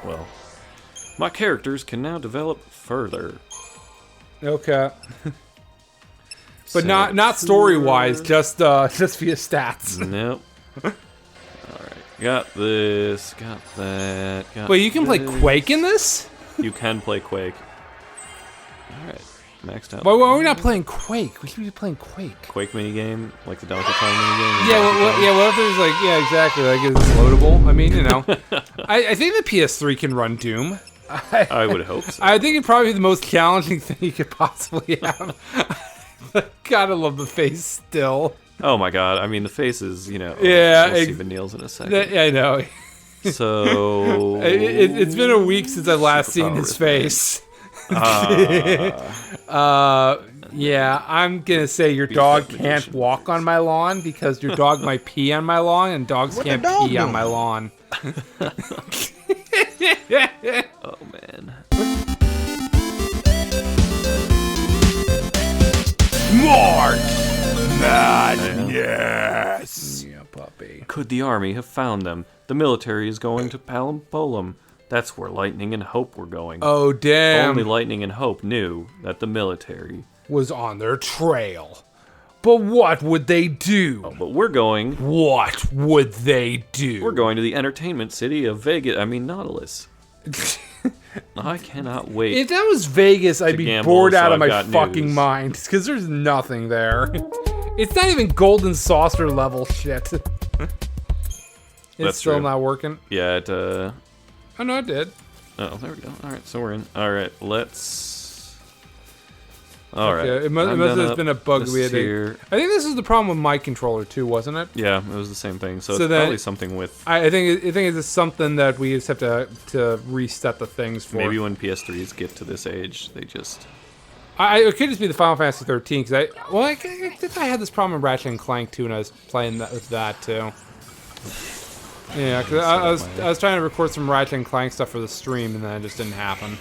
well, my characters can now develop further. Okay. But not story-wise, just via stats. Nope. Alright, got this, got that, got Wait, you can play this. Quake in this? You can play Quake. Alright, maxed out. Why are we not playing Quake? We should be playing Quake. Quake minigame, like the Donkey Kong minigame. Yeah, what if there's like, yeah, exactly, like, is this loadable? I mean, you know. I think the PS3 can run Doom. I would hope so. I think it'd probably be the most challenging thing you could possibly have. Gotta love the face still. Oh my god, I mean, the faces, you know. Yeah, we'll see Vanille's in a second. I know. So... It's been a week since I've last seen his face. Yeah, I'm gonna say your dog can't walk on my lawn because your dog might pee on my lawn, and dogs can't pee on my lawn. Oh man. March Madness. Yeah, puppy. Could the army have found them? The military is going to Palampolam. That's where Lightning and Hope were going. Oh, damn. Only Lightning and Hope knew that the military was on their trail. But what would they do? Oh, but we're going... What would they do? We're going to the entertainment city of Vegas. I mean, Nautilus. I cannot wait. If that was Vegas, I'd be gamble, bored out so of my I've got fucking news. mind. Because there's nothing there. It's not even golden saucer level shit. It's That's still true. not working. Yeah, it, Oh, no, it did. Oh, there we go. Alright, so we're in. Alright, let's... Alright. Okay, it must have been a bug we had to... here. I think this is the problem with my controller, too, wasn't it? Yeah, it was the same thing. So So it's then- probably something with... I think it's just something that we just have to reset the things for. Maybe when PS3s get to this age, they just... It could just be the Final Fantasy 13 because I think I had this problem in Ratchet and Clank too, and I was playing that with that too. Yeah, because I was trying to record some Ratchet and Clank stuff for the stream, and then it just didn't happen.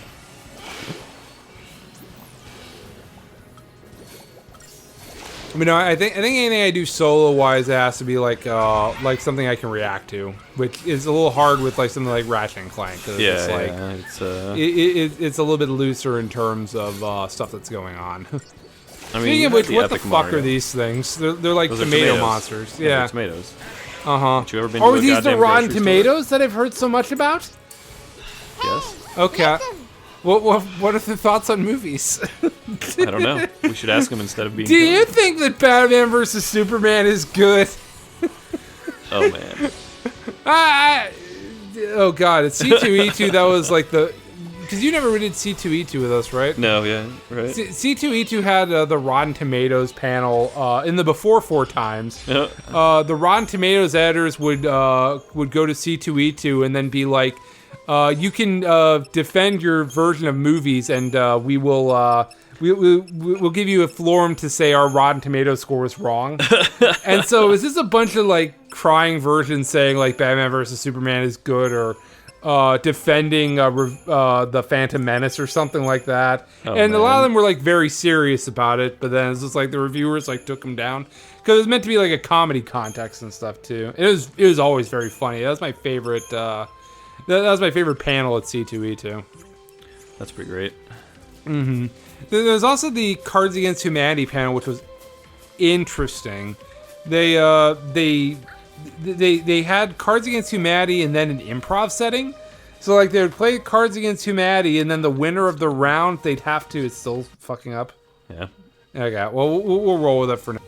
I mean, I think anything I do solo wise has to be like something I can react to, which is a little hard with like something like Ratchet and Clank. 'Cause Yeah, it's like, yeah, it's a little bit looser in terms of stuff that's going on. I mean, Speaking you of have which, the what the Epic fuck Mario. are these things? They're like Those are tomato tomatoes. monsters. Those are Yeah. tomatoes. Uh-huh. Have you ever been Are to a these the goddamn rotten grocery store? tomatoes that I've heard so much about? Yes. Okay. What are the thoughts on movies? I don't know. We should ask him instead of being... Do you think that Batman vs Superman is good? Oh, man. Oh god, it's C2E2 that was like the... Because you never did C2E2 with us, right? No, yeah, right. C2E2 had the Rotten Tomatoes panel in the before 4 times. Yeah. The Rotten Tomatoes editors would go to C2E2 and then be like, you can defend your version of movies, and we will we'll give you a forum to say our Rotten Tomatoes score was wrong. And so is this a bunch of like crying versions saying like Batman vs Superman is good, or defending the Phantom Menace or something like that? Oh, and a lot of man. them were like very serious about it, but then it's just like the reviewers like took them down because it was meant to be like a comedy context and stuff too. It was always very funny. That was my favorite. That was my favorite panel at C2E2. That's pretty great. Mm-hmm. There's also the Cards Against Humanity panel, which was interesting. They had Cards Against Humanity and then an improv setting. So like they would play Cards Against Humanity, and then the winner of the round they'd have to. It's still fucking up. Yeah. Okay. Well, we'll roll with it for now.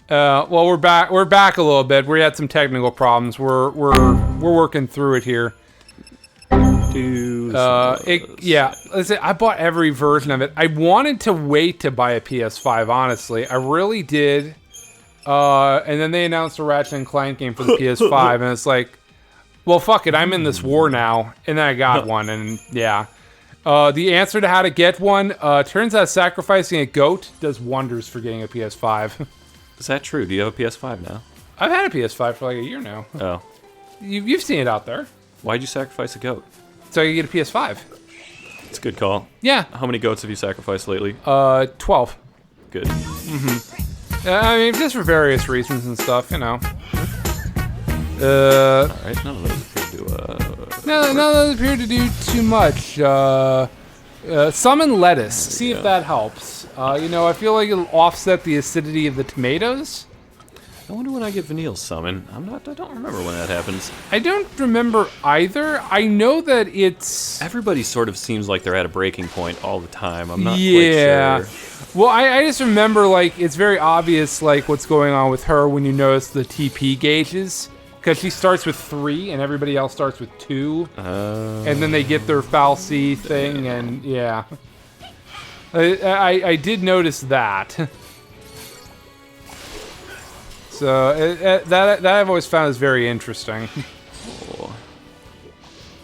Well, we're back. We're back a little bit. We had some technical problems. We're working through it here. Yeah. Let's say I bought every version of it. I wanted to wait to buy a PS5. Honestly, I really did. And then they announced a Ratchet and Clank game for the PS5, and it's like, well, fuck it. I'm in this war now, and then I got one, and yeah. The answer to how to get one turns out sacrificing a goat does wonders for getting a PS5. Is that true? Do you have a PS5 now? I've had a PS5 for like a year now. Oh. You've seen it out there. Why'd you sacrifice a goat? So you get a PS5. It's a good call. Yeah. How many goats have you sacrificed lately? 12. Good. Mm-hmm. I mean, just for various reasons and stuff, you know. Alright, none of those appear to No, doesn't appear to do too much. Summon lettuce. See if that helps. I feel like it'll offset the acidity of the tomatoes. I wonder when I get Vanille Summon. I don't remember when that happens. I don't remember either. I know that it's... Everybody sort of seems like they're at a breaking point all the time. I'm not quite Yeah. sure. Well, I just remember, like, it's very obvious, like, what's going on with her when you notice the TP gauges. Because she starts with 3 and everybody else starts with 2. And then they get their Foul C thing, and yeah. I did notice that. So that I've always found is very interesting. Oh.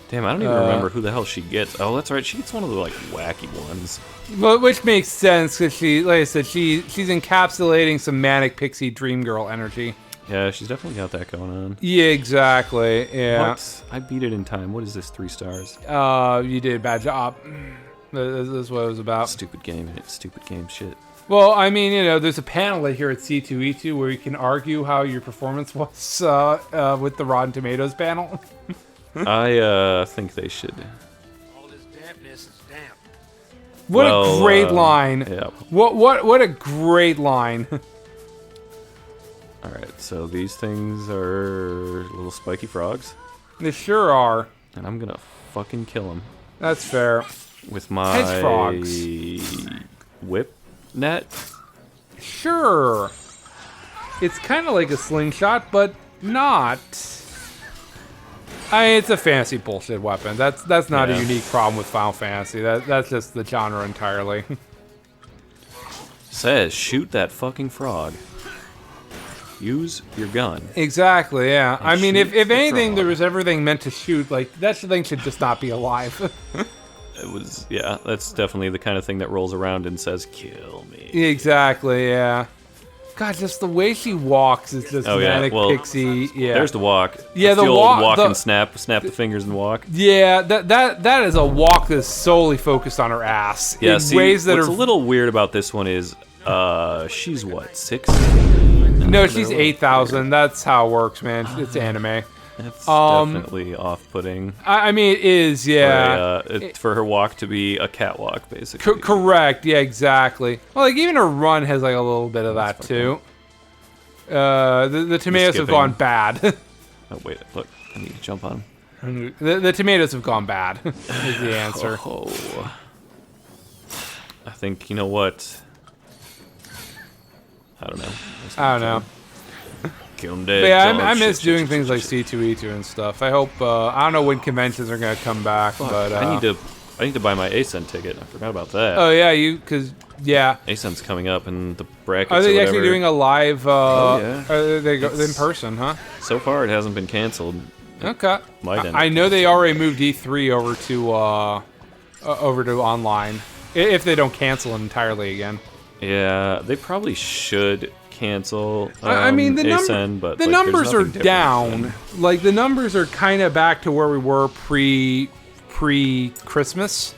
Damn, I don't even remember who the hell she gets. Oh, that's right. She gets one of the like wacky ones. Well, which makes sense because like I said, she's encapsulating some manic pixie dream girl energy. Yeah, she's definitely got that going on. Yeah, exactly. Yeah. What? I beat it in time. What is this? 3 stars? You did a bad job. This is what it was about. Stupid game. Stupid game shit. Well, I mean, there's a panel here at C2E2 where you can argue how your performance was with the Rotten Tomatoes panel. I think they should. All this dampness is damp. What a great line. Yeah. What a great line. All right, so these things are little spiky frogs, They sure are. and I'm gonna fucking kill them That's fair. with my Hedge frogs. whip net. Sure. It's kind of like a slingshot, but not. It's a fantasy bullshit weapon. That's not a Yeah. unique problem with Final Fantasy. That's just the genre entirely. Says shoot that fucking frog. Use your gun. Exactly, yeah. I mean, shoot if the anything, frog. there was everything meant to shoot, like, that thing should just not be alive. It was, yeah, that's definitely the kind of thing that rolls around and says, kill me. Exactly, yeah. God, just the way she walks is just Oh, yeah, manic well, pixie. Yeah, There's the walk. Yeah, That's the old walk- walk the- and snap the fingers and walk. yeah. That is a walk that's solely focused on her ass. Yeah, in see, ways that what's are a little weird about this one is, she's what, 6? no, she's 8,000. That's how it works, man. It's anime. That's definitely off-putting. I mean, it is, yeah. For her walk to be a catwalk, basically. Correct. Yeah, exactly. Well, like even her run has like a little bit of that too. The tomatoes have skipping. gone bad. Oh wait, look, I need to jump on him. the tomatoes have gone bad. Is the answer. Oh, I think you know what. I don't know. I don't know. Kill him dead. But yeah, dog. I miss Shit, doing shit, things shit, like shit. C2E2 and stuff. I hope. I don't know when conventions are gonna come back, but I need to buy my ASEN ticket. I forgot about that. oh yeah, yeah. ASEN's coming up in the brackets. Are they or actually whatever. doing a live? yeah. Are they go in It's- person? Huh? So far, it hasn't been canceled. Okay. Might end I up know they already moved E3 over to online. If they don't cancel it entirely again. Yeah, they probably should cancel. I mean, the ASEN, but the like, there's numbers are nothing different down. than- Like the numbers are kind of back to where we were pre Christmas,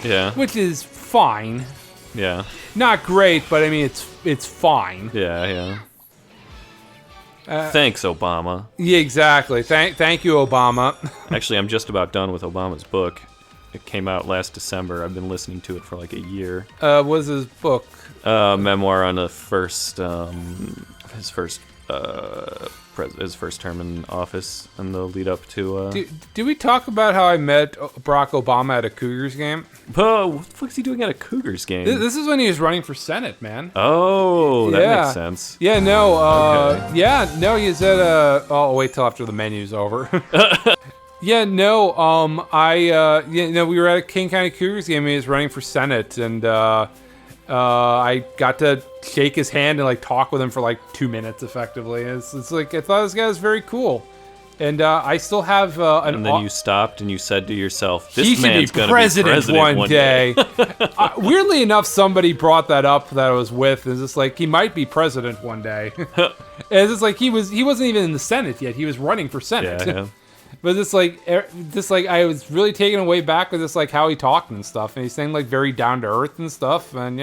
Yeah, which is fine. yeah, Not great, but I mean it's fine. yeah. Thanks, Obama. Yeah, exactly. Thank you, Obama. Actually, I'm just about done with Obama's book. It came out last December. I've been listening to it for like a year. What was his book? Memoir on the first, his first term in office and the lead up to. Did we talk about how I met Barack Obama at a Cougars game? Oh, what the fuck's he doing at a Cougars game? This is when he was running for Senate, man. Oh, that Yeah. makes sense. Yeah, no, Okay. yeah, no, he's at I'll wait till after the menu's over. Yeah, no, we were at a King County Cougars game and he was running for Senate and, I got to shake his hand and like talk with him for like 2 minutes effectively. It's like, I thought this guy was very cool. And, I still have, And then you stopped and you said to yourself, "This he should man's be gonna president, be president one day." Weirdly enough, somebody brought that up that I was with. It's just like he might be president one day. And it's just like he wasn't even in the Senate yet. He was running for Senate. Yeah. But just like I was really taken away back with just like how he talked and stuff, and he's saying like very down to earth and stuff. And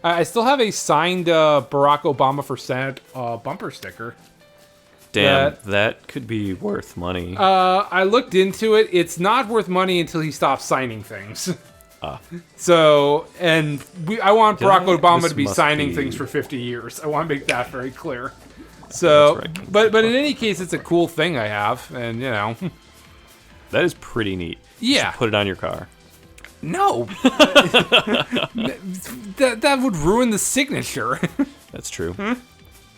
I still have a signed Barack Obama for Senate bumper sticker. Damn, that could be worth money. I looked into it. It's not worth money until he stops signing things. So, and I want Barack Obama this to be must signing be- things for 50 years. I want to make that very clear. So, That's right. but in any case, it's a cool thing I have, and you know, That is pretty neat. yeah. Put it on your car. No, that would ruin the signature. That's true.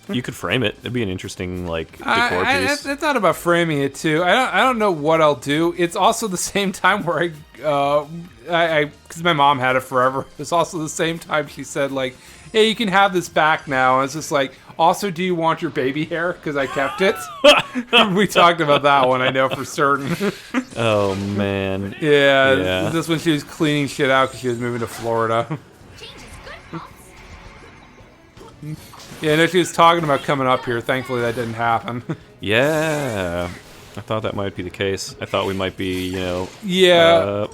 You could frame it. It'd be an interesting like decor I piece. thought about framing it too. I don't know what I'll do. It's also the same time where because my mom had it forever. It's also the same time she said like, "Hey, you can have this back now." And it's just like, also, do you want your baby hair? Because I kept it. We talked about that one. I know for certain. Oh man. Yeah, this when she was cleaning shit out because she was moving to Florida. Yeah, I know she was talking about coming up here. Thankfully, that didn't happen. Yeah. I thought that might be the case. I thought we might be, Yeah.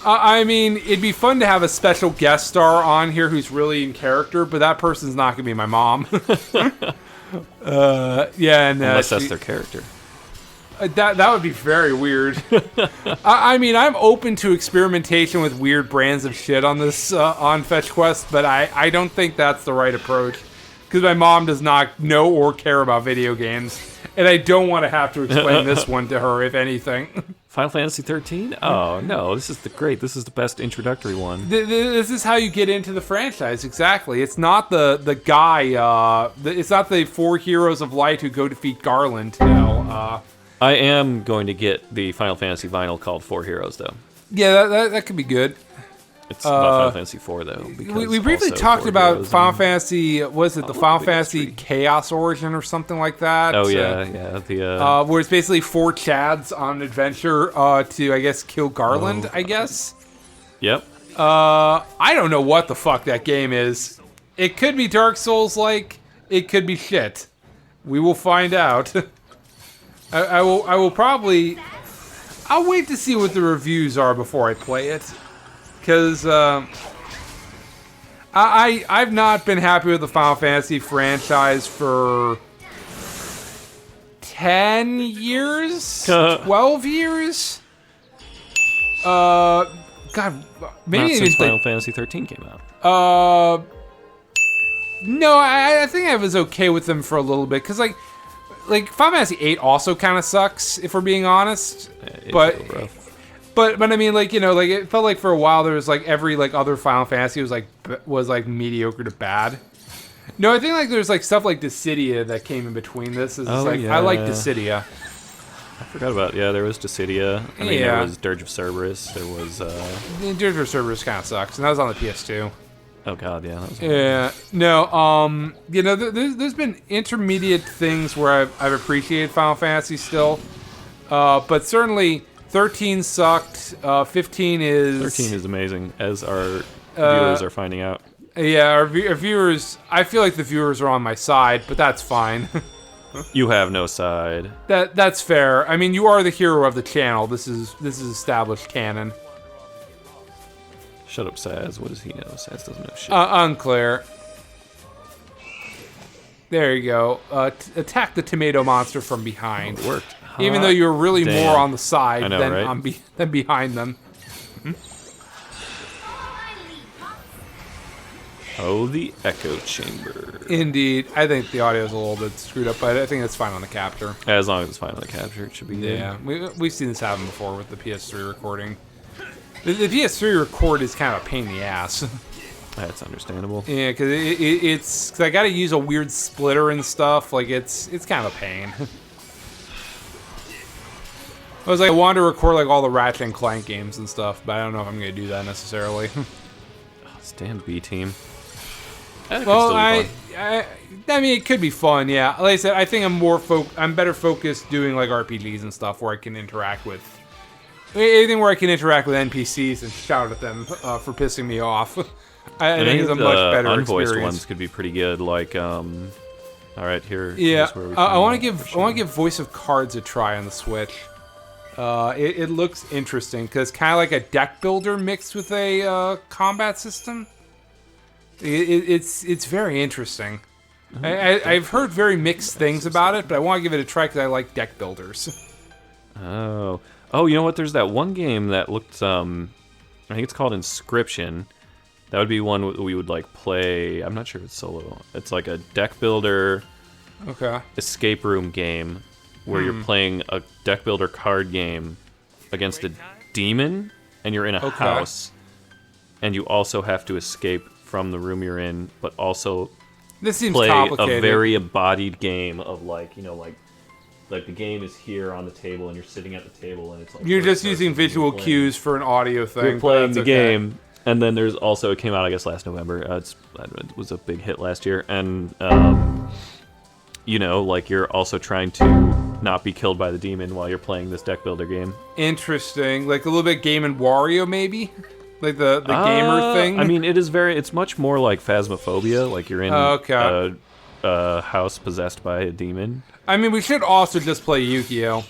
I mean, it'd be fun to have a special guest star on here who's really in character, but that person's not going to be my mom. Yeah, and unless that's their character. that would be very weird. I mean, I'm open to experimentation with weird brands of shit on this on Fetch Quest, but I don't think that's the right approach because my mom does not know or care about video games, and I don't want to have to explain this one to her, if anything. Final Fantasy 13? Oh no, this is This is the best introductory one. This is how you get into the franchise. Exactly. It's not the guy. It's not the 4 heroes of light who go defeat Garland. No. I am going to get the Final Fantasy vinyl called 4 Heroes though. Yeah, that could be good. It's about Final Fantasy 4 though. We briefly talked about Final Fantasy. Was it the Final Fantasy Chaos Origin or something like that? Oh yeah. The where it's basically 4 Chads on an adventure to, I guess, kill Garland. I guess. Yep. I don't know what the fuck that game is. It could be Dark Souls like. It could be shit. We will find out. I will probably. I'll wait to see what the reviews are before I play it. Because I've not been happy with the Final Fantasy franchise for 10 years? 12 years? God, maybe Not even since Final Fantasy 13 came out. No, I think I was okay with them for a little bit. Because, like Final Fantasy 8 also kind of sucks, if we're being honest. It's But... so rough. But I mean, like, you know, like it felt like for a while there was like every like other Final Fantasy was like mediocre to bad. No, I think like there's like stuff like Dissidia that came in between this. It's like I like Dissidia. I forgot about there was Dissidia. I mean Yeah. there was Dirge of Cerberus. There was Dirge of Cerberus kind of sucks, and that was on the PS2. oh god, yeah. That was Yeah, no, you know, there's been intermediate things where I've appreciated Final Fantasy still, but certainly 13 sucked. 15 is 13 is amazing, as our viewers are finding out. Yeah, our viewers. I feel like the viewers are on my side, but that's fine. You have no side. That's fair. I mean, you are the hero of the channel. This is established canon. Shut up, Saz. What does he know? Saz doesn't know shit. Unclear. There you go. Attack the tomato monster from behind. It worked. Even though you're really Damn. more on the side I know, than right? than behind them. Oh, the echo chamber. Indeed. I think the audio is a little bit screwed up, but I think it's fine on the capture. As long as it's finally captured, it should be good. Yeah, we've seen this happen before with the PS3 recording. The PS3 record is kind of a pain in the ass. That's understandable. Yeah, because it's cause I got to use a weird splitter and stuff. Like it's kind of a pain. I was like, I wanted to record like all the Ratchet and Clank games and stuff, but I don't know if I'm gonna do that necessarily. This damn B team. That could Well, still be fun. I mean, it could be fun. Yeah, like I said, I think I'm better focused doing like RPGs and stuff where I can interact with anything where I can interact with NPCs and shout at them for pissing me off. I think it's a much better unvoiced experience. ones could be pretty good. Like, all right, here. Yeah, here's where we I want to can, give Voice of Cards a try on the Switch. It looks interesting because kind of like a deck builder mixed with a combat system. It's very interesting. I've heard very mixed things about it, but I want to give it a try because I like deck builders. Oh, you know what? There's that one game that looked. I think it's called Inscription. That would be one we would like play. I'm not sure if it's solo. It's like a deck builder, Okay. escape room game where you're playing a deck builder card game against a demon, and you're in a Okay. house, and you also have to escape from the room you're in, but also This seems play complicated. a very embodied game of like the game is here on the table and you're sitting at the table and it's like You're first just person, using visual playing- cues for an audio thing. You're but playing that's the okay. game, and then there's also it came out I guess last November. It was a big hit last year, and like you're also trying to not be killed by the demon while you're playing this deck builder game. Interesting. Like a little bit Game and Wario, maybe? Like the gamer thing? I mean, it's much more like Phasmophobia. Like you're in Okay. a house possessed by a demon. I mean, we should also just play Yu-Gi-Oh!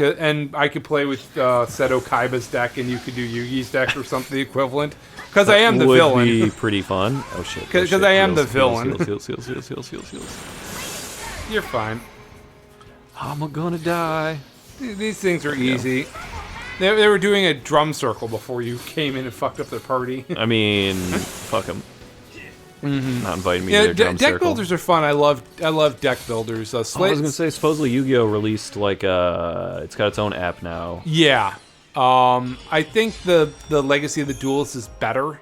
And I could play with Seto Kaiba's deck, and you could do Yugi's deck or something equivalent. Because I am the would villain. be pretty fun. Oh shit! Oh, 'Cause shit. I am the Heals, villain. Heals. You're fine. I'm gonna die. These things are easy. They were doing a drum circle before you came in and fucked up their party. I mean, fuck them. Not inviting me to Yeah, their drum deck circle. builders are fun. I love deck builders. I was gonna say, supposedly Yu-Gi-Oh released like it's got its own app now. Yeah. I think the Legacy of the Duelist is better.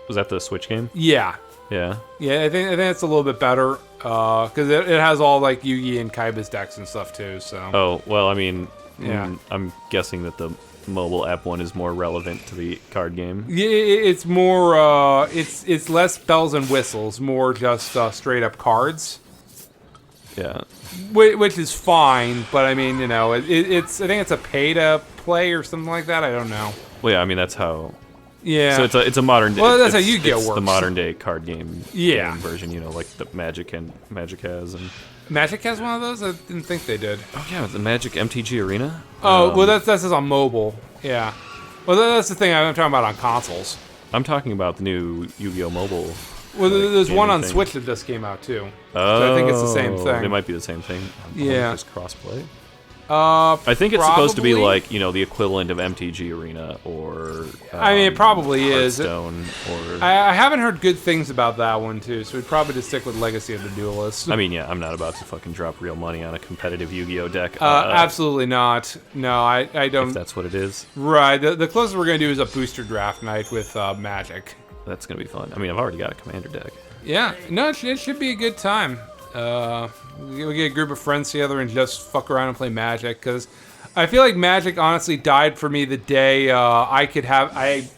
Was that the Switch game? Yeah. Yeah. Yeah, I think it's a little bit better because it has all like Yugi and Kaiba's decks and stuff too. So Oh well, I mean, Yeah. I'm guessing that the mobile app one is more relevant to the card game. yeah, it's more it's less bells and whistles, more just straight up cards, Yeah. which is fine. But I mean, it's I think it's a pay to play or something like that. I don't know. Well, yeah. I mean, that's how. Yeah. So it's a modern day. Well, that's how it's- Yu-Gi-Oh it's the works. modern day card game. Yeah. game version. Like the Magic has and. Magic has one of those. I didn't think they did. Oh yeah, the Magic MTG Arena. Oh, well, that's just on mobile. Yeah. Well, that's the thing I'm talking about on consoles. I'm talking about the new Yu-Gi-Oh mobile. Well, there's one on thing. Switch that just came out too. Oh, So I think it's the same thing. It might be the same thing. Yeah. Just crossplay. I I think it's supposed to be Probably. like the equivalent of MTG Arena or. I mean, it probably is. Hearthstone or. I haven't heard good things about that one too, so we'd probably just stick with Legacy of the Duelist. I mean, yeah, I'm not about to fucking drop real money on a competitive Yu-Gi-Oh deck. Absolutely not. No, I If don't. that's what it is, Right. The closest we're gonna do is a booster draft night with Magic. that's gonna be fun. I mean, I've already got a commander deck. Yeah. No, it should be a good time. We get a group of friends together and just fuck around and play Magic because I feel like Magic honestly died for me the day I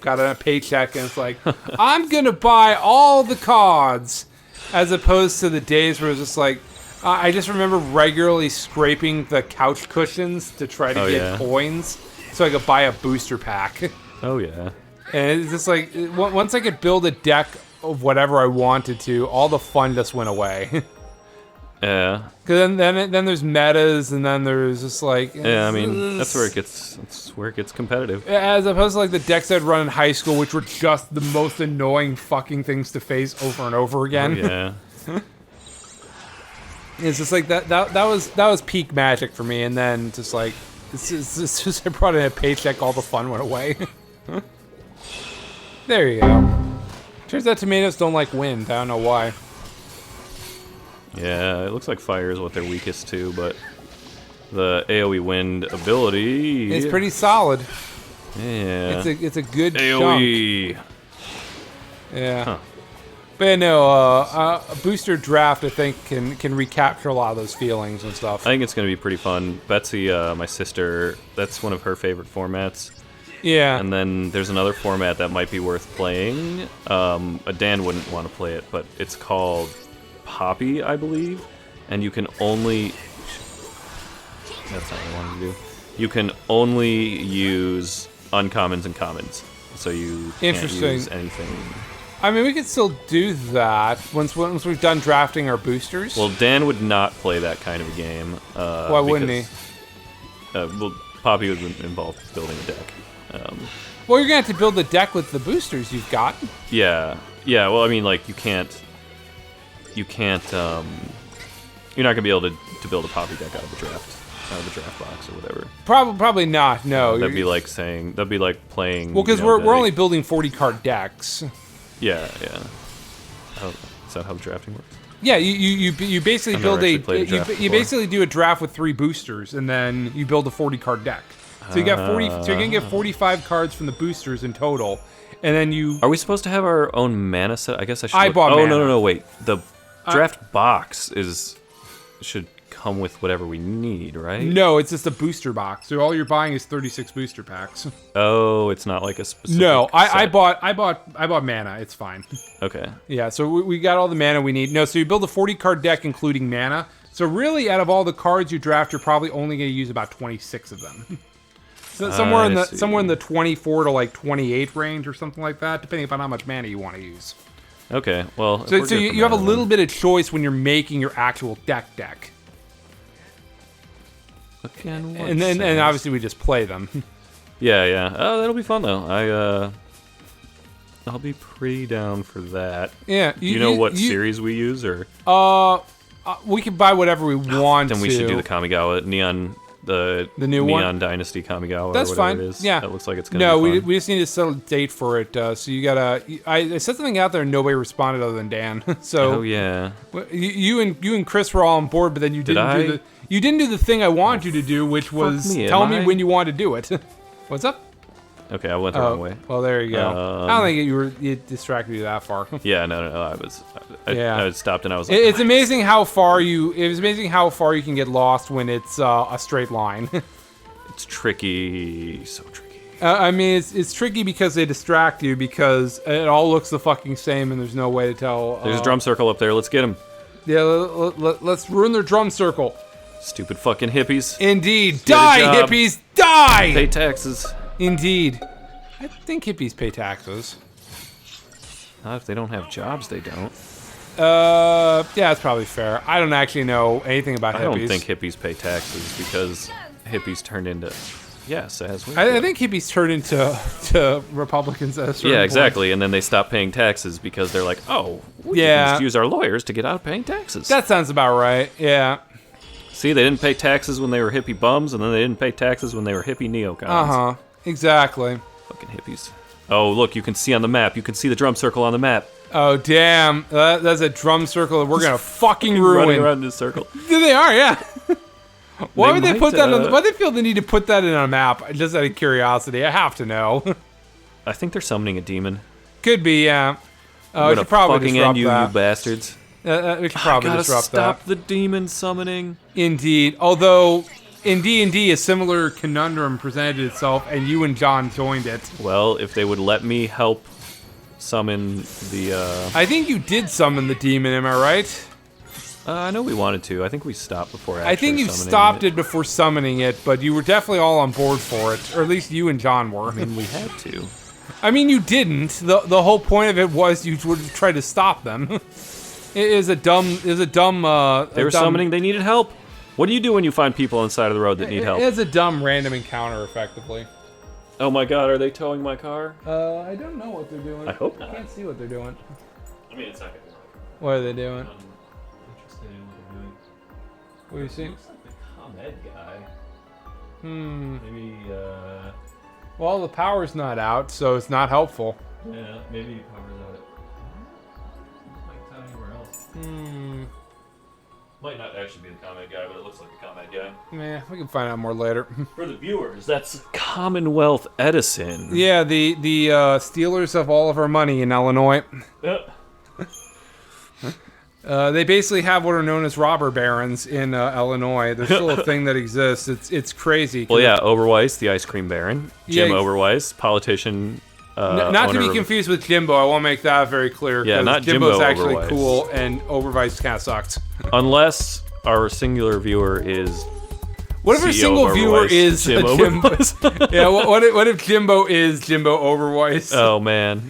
got a paycheck and it's like I'm gonna buy all the cards, as opposed to the days where it was just like I just remember regularly scraping the couch cushions to try to Oh, get yeah. coins so I could buy a booster pack. Oh yeah. And it's just like once I could build a deck of whatever I wanted to, all the fun just went away. Yeah. Because then there's metas, and then there's just like Yeah. I mean, that's where it gets competitive. as opposed to like the decks I'd run in high school, which were just the most annoying fucking things to face over and over again. Yeah. It's just like that was peak Magic for me, and then just like it's just I brought in a paycheck, all the fun went away. There you go. Turns out tomatoes don't like wind. I don't know why. Yeah. It looks like fire is what they're weakest to, but the AOE wind ability. It's pretty solid. Yeah. It's a good chunk. AOE. Yeah. Huh. But yeah, no, a booster draft I think can recapture a lot of those feelings and stuff. I think it's gonna be pretty fun. Betsy, my sister, that's one of her favorite formats. Yeah. And then there's another format that might be worth playing. Dan wouldn't want to play it, but it's called Poppy, I believe. And you can only... That's not what I wanted to do. You can only use uncommons and commons. So you can't Interesting. use anything. I mean, we could still do that once we've done drafting our boosters. Well, Dan would not play that kind of a game. Why wouldn't he? Well, Poppy would involve building a deck. Well, you're gonna have to build a deck with the boosters you've got. Yeah. Well, I mean, like, you can't you can't. You're not gonna be able to build a Poppy deck out of the draft box or whatever. Probably not. No, That'd be like playing. well, because we're only building 40 card decks. Yeah. Oh, is that how drafting works? Yeah, you basically I've never build actually played a draft you before. basically do a draft with 3 boosters, and then you build a 40 card deck. So you got 40. So you're gonna get 45 cards from the boosters in total, and then you. Are we supposed to have our own mana set? I guess I should. I bought mana. No, wait. The draft box should come with whatever we need, right? No, it's just a booster box. So all you're buying is 36 booster packs. Oh, it's not like a specific. No, I set. bought mana. It's fine. Okay. Yeah, so we got all the mana we need. No, so you build a 40 card deck including mana. So really, out of all the cards you draft, you're probably only going to use about 26 of them. So somewhere in the 24 to like 28 range or something like that, depending upon how much mana you want to use. Okay. Well. if So, we're so good you, for you have a mana, little then- bit of choice when you're making your actual deck. Again, what And then size? and obviously we just play them. Yeah. Oh, that'll be fun though. I'll be pretty down for that. Yeah. Do you know what series we use, or We can buy whatever we want. then we should do the Kamigawa Neon, the new one? Neon Dynasty Kamigawa. That's or whatever fine. It is. Yeah. That looks like it's gonna. No, be we fun. just need to set a date for it. So you gotta. I said something out there and nobody responded other than Dan. So Oh yeah. you and Chris were all on board, but then you didn't do the thing I wanted you to do, which was me, tell am me I? when you want to do it. What's up? Okay, I went the wrong way. Well, there you go. I don't think it distracted you that far. Yeah, no. Yeah. I was stopped and I was like, It's amazing how far you. It was amazing how far you can get lost when it's a straight line. it's tricky, so tricky. I mean, it's tricky because they distract you because it all looks the fucking same and there's no way to tell. There's a drum circle up there. Let's get him. Yeah, let's ruin their drum circle. Stupid fucking hippies. Indeed, Get a die job. hippies, die. Pay taxes. Indeed, I think hippies pay taxes. Not if they don't have jobs, they don't. Yeah, that's probably fair. I don't actually know anything about hippies. I don't think hippies pay taxes because hippies turned into. Yes, as we. I think hippies turn into to Republicans at a certain Yeah, point. exactly. And then they stop paying taxes because they're like, oh, we Yeah. can just use our lawyers to get out of paying taxes. That sounds about right. Yeah. See, they didn't pay taxes when they were hippie bums, and then they didn't pay taxes when they were hippie neocons. Exactly. Fucking hippies. Oh, look, you can see on the map. You can see the drum circle on the map. Oh damn, that's a drum circle that we're gonna fucking Running ruin. around in a circle. Yeah, they are, yeah. Why would they might, put that on? Why do they feel the need to put that in a map? Just out of curiosity, I have to know. I think they're summoning a demon. Could be, yeah. I'm We gonna should probably fucking disrupt end you, that. you bastards. We should probably Gotta disrupt stop that. the demon summoning. Indeed. Although in D&D, a similar conundrum presented itself, and you and John joined it. Well, if they would let me help summon the, I think you did summon the demon. Am I right? I know we wanted to. I think we stopped before actually I think you summoning stopped it before summoning it, but you were definitely all on board for it, or at least you and John were. I mean, we had to. I mean, you didn't. The whole point of it was you would try to stop them. It is a dumb. They were summoning. They needed help. What do you do when you find people on the side of the road that need help? It's a dumb random encounter, effectively. Oh my god, are they towing my car? I don't know what they're doing. I hope not. I can't see what they're doing. I mean, it's not gonna work. What are they doing? I'm interested in what they're doing. What do you see? Looks like the ComEd guy. Hmm. Maybe, Well, the power's not out, so it's not helpful. yeah, maybe he powers out it. Might it's out anywhere else. Hmm. Might not actually be the ComEd guy, but it looks like the ComEd guy. Yeah, we can find out more later. For the viewers, that's Commonwealth Edison. Yeah, the stealers of all of our money in Illinois. They basically have what are known as robber barons in Illinois. There's still a thing that exists. It's crazy. Well, yeah, Oberweis, the ice cream baron. Jim Yeah. Oberweis, politician. Not to be owner of- confused with Jimbo. I want to make that very clear. Yeah, 'cause not Jimbo's Jimbo actually Oberweis. cool, and Oberweis kind of sucks. Unless our singular viewer is. What if a CEO single of viewer Oberweis, is Jim a Jimbo? Oberweis. Yeah, what if Jimbo is Jimbo Oberweis? Oh man.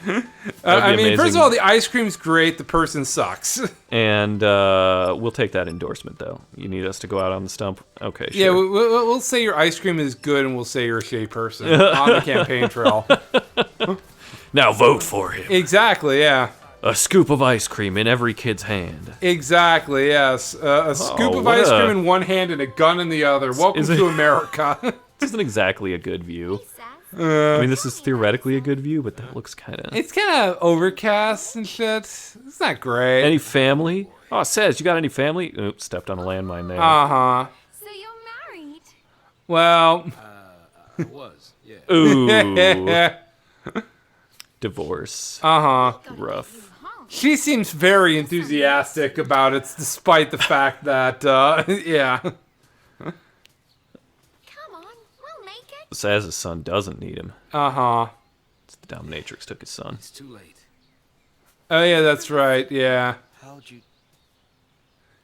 That'd I be mean, first of amazing. all, the ice cream's great. The person sucks. And we'll take that endorsement, though. You need us to go out on the stump? Okay, sure. Yeah, we'll say your ice cream is good, and we'll say you're a shitty person on the campaign trail. Now vote for him. Exactly. Yeah. A scoop of ice cream in every kid's hand. Exactly, yes. A scoop of what ice a- cream in one hand and a gun in the other. Welcome Is it- to America. This isn't exactly a good view. Sass. I mean, this is theoretically a good view, but that looks kind of... It's kind of overcast and shit. It's not great. Any family? Oh, Says, you got any family? Oops, stepped on a landmine there. Uh-huh. So you're married? Well... I was, yeah. Ooh. Divorce. Uh-huh. Rough. She seems very enthusiastic about it, despite the fact that, yeah. Come on, we'll make it. Saz's son doesn't need him. Uh-huh. The dominatrix took his son. It's too late. Oh, yeah, that's right, yeah. How'd you...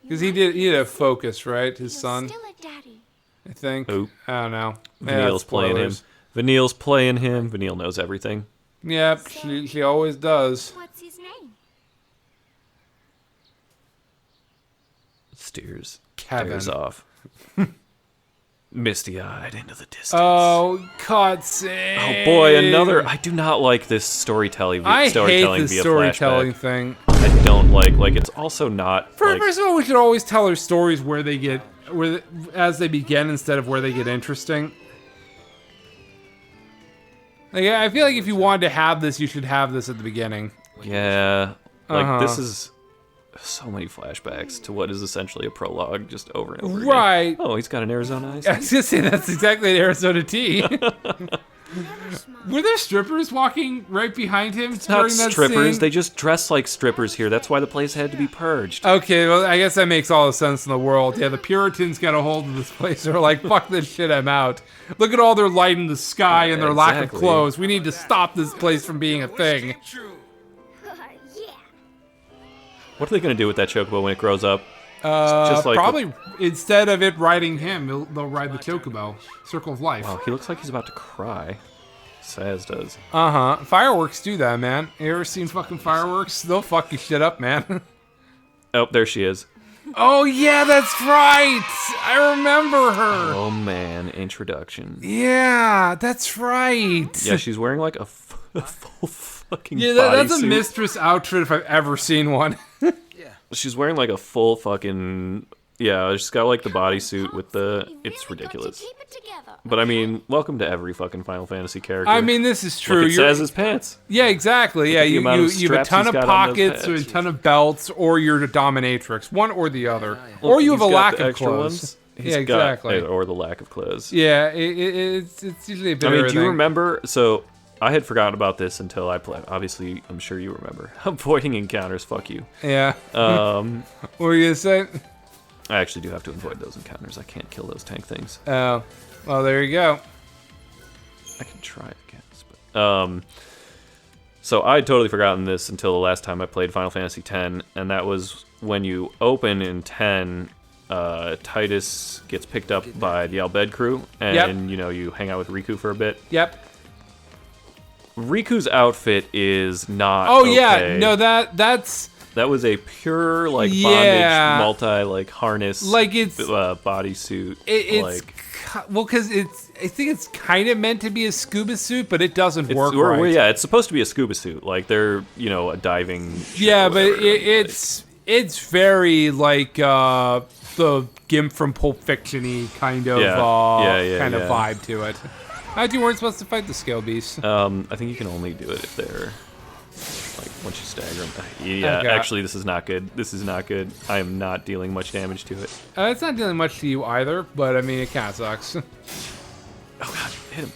Because he did have focus, right? His son, Still a daddy. I think. Oop. I don't know. Vanille's playing him. spoilers. Vanille's playing him. Vanille knows everything. Yep, she always does. What's his name? Steers. Kevin. Stares off. Misty-eyed into the distance. Oh, cutscene. Oh boy, another. I do not like this storytelling. I hate storytelling this via storytelling flashback. thing. I don't like it's also not. Like, First of all, we should always tell our stories as they begin instead of where they get interesting. Like, I feel like if you wanted to have this, you should have this at the beginning. yeah, like this Uh-huh. is so many flashbacks to what is essentially a prologue, just over and over again. Right. Oh, he's got an Arizona ice. I was gonna say that's exactly an Arizona tea. Never smile. Were there strippers walking right behind him Not during that strippers. scene? They just dress like strippers here. That's why the place had to be purged. Okay, well, I guess that makes all the sense in the world. Yeah, the Puritans got a hold of this place. They're like, fuck this shit, I'm out. Look at all their light in the sky and their lack of Exactly. clothes. We need to stop this place from being a thing. True. Yeah. What are they gonna do with that chocobo when it grows up? just like Probably instead of it riding him, they'll ride the Chocobo. Circle of Life. Wow, he looks like he's about to cry. Saz does. Uh-huh. Fireworks do that, man. You ever seen fucking fireworks? They'll fuck your shit up, man. Oh, there she is. Oh, yeah, that's right! I remember her! Oh man, introduction. Yeah, that's right! Yeah, she's wearing like a full fucking Yeah, that's a bodysuit. mistress outfit if I've ever seen one. She's wearing like a full fucking she's got like the bodysuit with the. It's ridiculous. Keep it together. But I mean, welcome to every fucking Final Fantasy character. I mean, this is true. Look at Saz's pants. Yeah, exactly. Yeah, at the you amount of have a straps ton he's of got on those pockets, or a pants. ton of belts, or you're a dominatrix. One or the other. Or you have a He's got lack the of extra clothes. ones. Yeah, He's got- exactly. or the lack of clothes. Yeah, it's usually a bit I of mean, do you everything. remember? So I had forgotten about this until I played. Obviously, I'm sure you remember. Avoiding encounters. Fuck you. Yeah. Um, What were you gonna say? I actually do have to avoid those encounters. I can't kill those tank things. Oh, well, there you go. I can try, I guess. But, so I had totally forgotten this until the last time I played Final Fantasy X, and that was when you open in 10, Titus gets picked up by the Albed crew, and you hang out with Riku for a bit. Yep. Riku's outfit is not. Oh okay. yeah, no, that's That was a pure Yeah. bondage, multi harness, Like, it's- bodysuit. it's well, because I think it's kind of meant to be a scuba suit, but it doesn't It's, work or, right. well, yeah, it's supposed to be a scuba suit. Like they're, a diving. ship Yeah, or but whatever. it's very like the Gimp from Pulp Fiction-y kind of Yeah. kind of Yeah. vibe to it. You weren't supposed to fight the scale beast. I think you can only do it if they're like once you stagger them. Yeah, Okay. actually, this is not good. This is not good. I am not dealing much damage to it. It's not dealing much to you either, but I mean it kind of sucks. Oh god, hit him.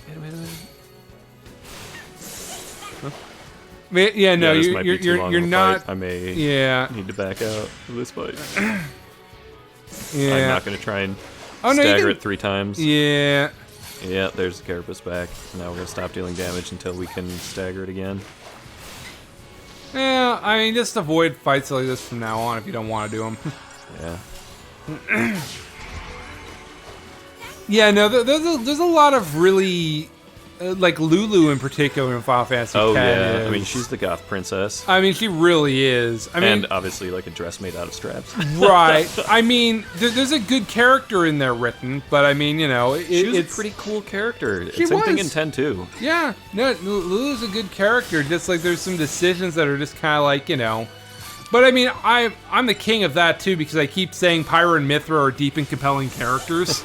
Yeah, no, this might be too long you're of a not. fight. I may Yeah, need to back out of this fight. yeah. I'm not gonna try and Oh, no, you stagger can- it 3 times. Yeah. Yeah, there's the carapace back. Now we're gonna stop dealing damage until we can stagger it again. Yeah, I mean, just avoid fights like this from now on if you don't want to do them. Yeah. Yeah, no, there's a lot of really like Lulu in particular in Final Fantasy Oh X. yeah, is- I mean she's the goth princess, I mean, she really is. I mean, and obviously like a dress made out of straps. right. I mean, there's a good character in there written, but I mean, you know, She was it's a pretty cool character. She Same thing was. in 10 too. Yeah, no, Lulu's a good character. Just like there's some decisions that are just kind of like, you know. But I mean, I'm the king of that too because I keep saying Pyra and Mithra are deep and compelling characters,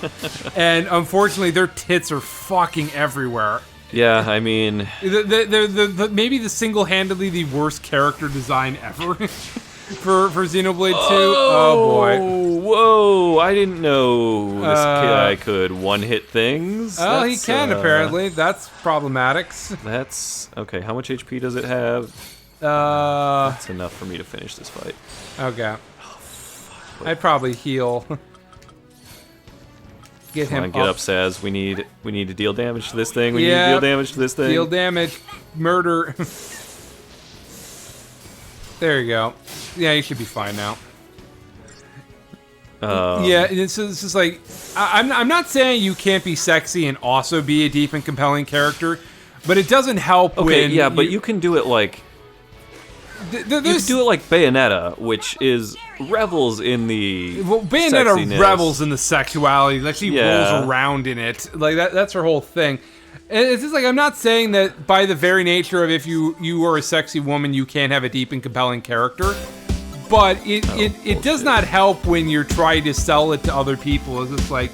and unfortunately their tits are fucking everywhere. Yeah, I mean, They're maybe the single-handedly the worst character design ever for Xenoblade 2. Oh boy. Whoa! I didn't know this guy could one-hit things. Oh, he That's, can apparently. That's problematic. That's okay. How much HP does it have? That's enough for me to finish this fight. Okay. I'd probably heal. Get Come him on, get up, Saz. We need to deal damage to this thing. We need to Yeah. deal damage to this thing. Deal damage. Murder. There you go. Yeah, you should be fine now. Yeah, it's just like I'm not saying you can't be sexy and also be a deep and compelling character, but it doesn't help Okay, when yeah, but you can do it like you can do it like Bayonetta, which is revels in the Bayonetta sexiness. revels in the sexuality. Like she Yeah. rolls around in it. Like that's her whole thing. And it's just like I'm not saying that by the very nature of if you are a sexy woman, you can't have a deep and compelling character. But it does not help when you're trying to sell it to other people. It's just like